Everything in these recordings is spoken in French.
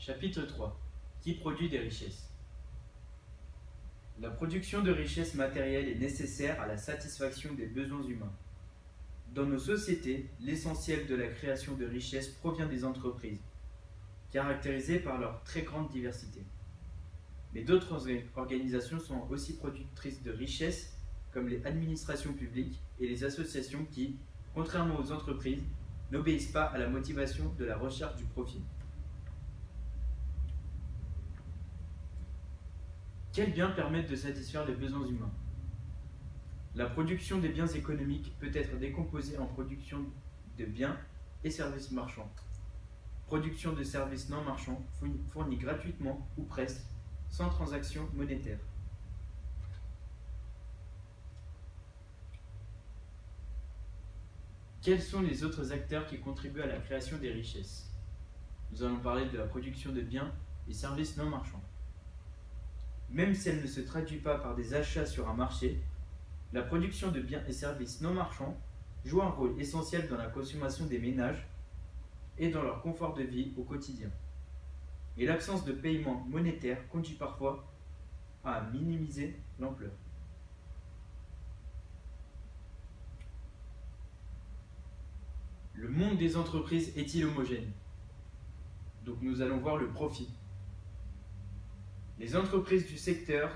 Chapitre 3. Qui produit des richesses? La production de richesses matérielles est nécessaire à la satisfaction des besoins humains. Dans nos sociétés, l'essentiel de la création de richesses provient des entreprises, caractérisées par leur très grande diversité. Mais d'autres organisations sont aussi productrices de richesses, comme les administrations publiques et les associations qui, contrairement aux entreprises, n'obéissent pas à la motivation de la recherche du profit. Quels biens permettent de satisfaire les besoins humains? La production des biens économiques peut être décomposée en production de biens et services marchands. Production de services non marchands fournis gratuitement ou presque, sans transaction monétaire. Quels sont les autres acteurs qui contribuent à la création des richesses? Nous allons parler de la production de biens et services non marchands. Même si elle ne se traduit pas par des achats sur un marché, la production de biens et services non marchands joue un rôle essentiel dans la consommation des ménages et dans leur confort de vie au quotidien. Et l'absence de paiement monétaire conduit parfois à minimiser l'ampleur. Le monde des entreprises est-il homogène? Donc nous allons voir le profit. Les entreprises du secteur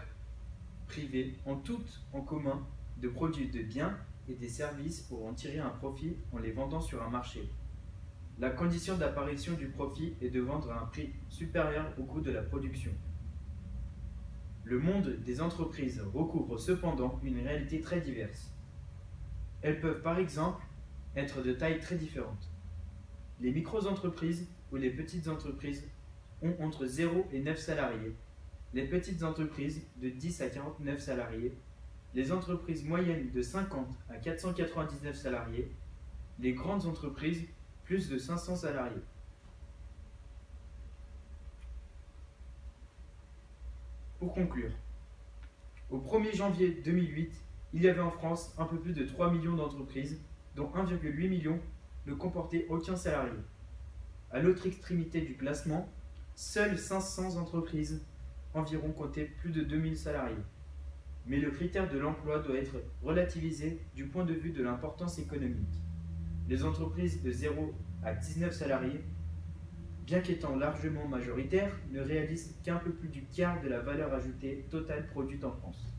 privé ont toutes en commun de produire des biens et des services pour en tirer un profit en les vendant sur un marché. La condition d'apparition du profit est de vendre à un prix supérieur au coût de la production. Le monde des entreprises recouvre cependant une réalité très diverse. Elles peuvent par exemple être de tailles très différentes. Les micro-entreprises ou les petites entreprises ont entre 0 et 9 salariés, les petites entreprises de 10 à 49 salariés, les entreprises moyennes de 50 à 499 salariés, les grandes entreprises plus de 500 salariés. Pour conclure, au 1er janvier 2008, il y avait en France un peu plus de 3 millions d'entreprises, dont 1,8 million ne comportaient aucun salarié. À l'autre extrémité du classement, seules 500 entreprises environ comptaient plus de 2000 salariés. Mais le critère de l'emploi doit être relativisé du point de vue de l'importance économique. Les entreprises de 0 à 19 salariés, bien qu'étant largement majoritaires, ne réalisent qu'un peu plus du quart de la valeur ajoutée totale produite en France.